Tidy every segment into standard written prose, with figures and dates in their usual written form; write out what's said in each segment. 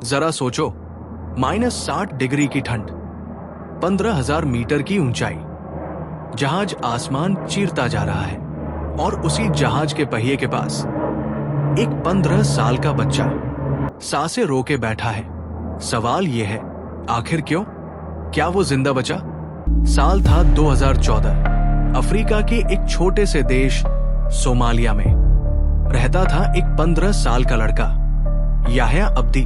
जरा सोचो, -60 डिग्री की ठंड, 15,000 मीटर की ऊंचाई, जहाज आसमान चीरता जा रहा है और उसी जहाज के पहिए के पास एक 15 साल का बच्चा सांसें रोके बैठा है। सवाल यह है, आखिर क्यों? क्या वो जिंदा बचा? साल था 2014। अफ्रीका के एक छोटे से देश सोमालिया में रहता था एक 15 साल का लड़का, याह्या अब्दी,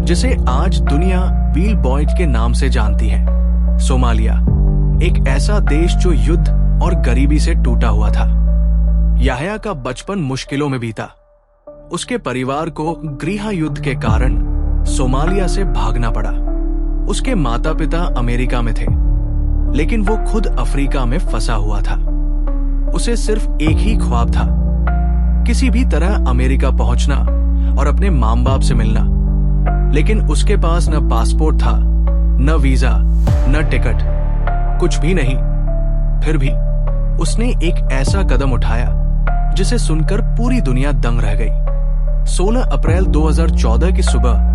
जिसे आज दुनिया व्हील बॉय के नाम से जानती है। सोमालिया एक ऐसा देश जो युद्ध और गरीबी से टूटा हुआ था। याह्या का बचपन मुश्किलों में बीता। उसके परिवार को गृह युद्ध के कारण सोमालिया से भागना पड़ा। उसके माता पिता अमेरिका में थे, लेकिन वो खुद अफ्रीका में फंसा हुआ था। उसे सिर्फ एक ही ख्वाब था, किसी भी तरह अमेरिका पहुंचना और अपने माँ बाप से मिलना। लेकिन उसके पास न पासपोर्ट था, न वीजा, न टिकट, कुछ भी नहीं। फिर भी उसने एक ऐसा कदम उठाया जिसे सुनकर पूरी दुनिया दंग रह गई। 16 अप्रैल 2014 की सुबह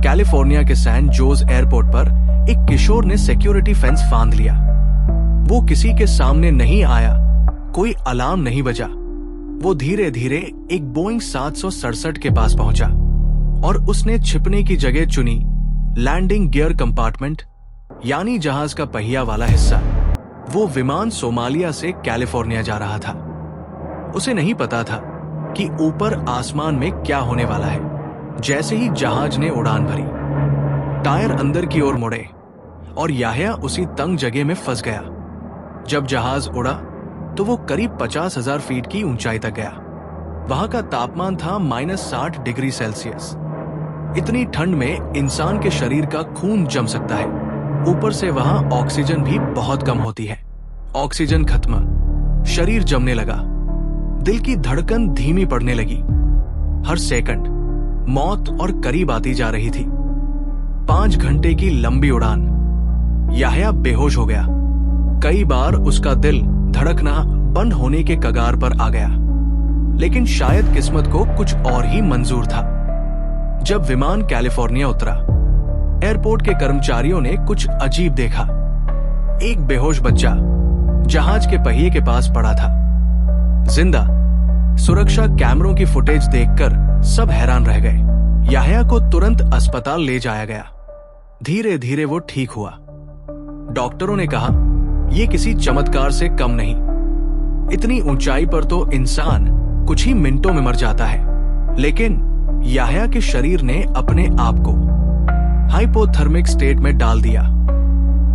कैलिफोर्निया के सैन जोस एयरपोर्ट पर एक किशोर ने सिक्योरिटी फेंस फांद लिया। वो किसी के सामने नहीं आया, कोई अलार्म नहीं बजा। वो धीरे धीरे एक बोइंग 767 के पास पहुंचा और उसने छिपने की जगह चुनी लैंडिंग गियर कंपार्टमेंट, यानी जहाज का पहिया वाला हिस्सा। वो विमान सोमालिया से कैलिफोर्निया जा रहा था। उसे नहीं पता था कि ऊपर आसमान में क्या होने वाला है। जैसे ही जहाज ने उड़ान भरी, टायर अंदर की ओर मुड़े और याह्या उसी तंग जगह में फंस गया। जब जहाज उड़ा तो वो करीब 50,000 फीट की ऊंचाई तक गया। वहां का तापमान था -60 डिग्री सेल्सियस। इतनी ठंड में इंसान के शरीर का खून जम सकता है। ऊपर से वहां ऑक्सीजन भी बहुत कम होती है। ऑक्सीजन खत्म, शरीर जमने लगा, दिल की धड़कन धीमी पड़ने लगी। हर सेकंड मौत और करीब आती जा रही थी। 5 घंटे की लंबी उड़ान। याह्या बेहोश हो गया। कई बार उसका दिल धड़कना बंद होने के कगार पर आ गया, लेकिन शायद किस्मत को कुछ और ही मंजूर था। जब विमान कैलिफोर्निया उतरा, एयरपोर्ट के कर्मचारियों ने कुछ अजीब देखा। एक बेहोश बच्चा जहाज के पहिए के पास पड़ा था, जिंदा। सुरक्षा कैमरों की फुटेज देखकर सब हैरान रह गए। याह्या को तुरंत अस्पताल ले जाया गया। धीरे धीरे वो ठीक हुआ। डॉक्टरों ने कहा, यह किसी चमत्कार से कम नहीं। इतनी ऊंचाई पर तो इंसान कुछ ही मिनटों में मर जाता है। लेकिन याह्या के शरीर ने अपने आप को हाइपोथर्मिक स्टेट में डाल दिया।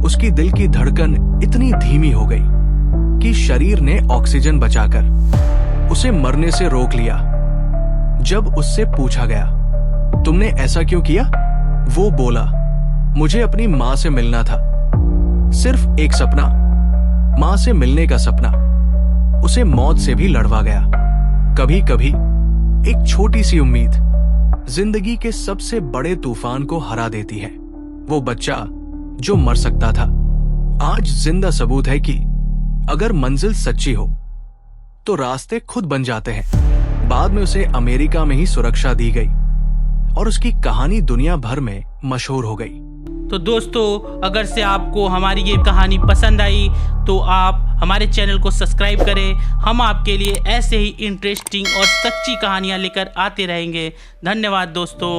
उसकी दिल की धड़कन इतनी धीमी हो गई कि शरीर ने ऑक्सीजन बचाकर उसे मरने से रोक लिया। जब उससे पूछा गया, तुमने ऐसा क्यों किया? वो बोला, मुझे अपनी मां से मिलना था। सिर्फ एक सपना, मां से मिलने का सपना। उसे मौत से भी लड़वा गया। कभी कभी एक छोटी सी उम्मीद जिंदगी के सबसे बड़े तूफान को हरा देती है। वो बच्चा जो मर सकता था, आज जिंदा सबूत है कि अगर मंजिल सच्ची हो तो रास्ते खुद बन जाते हैं। बाद में उसे अमेरिका में ही सुरक्षा दी गई और उसकी कहानी दुनिया भर में मशहूर हो गई। तो दोस्तों, अगर से आपको हमारी ये कहानी पसंद आई तो आप हमारे चैनल को सब्सक्राइब करें। हम आपके लिए ऐसे ही इंटरेस्टिंग और सच्ची कहानियां लेकर आते रहेंगे। धन्यवाद दोस्तों।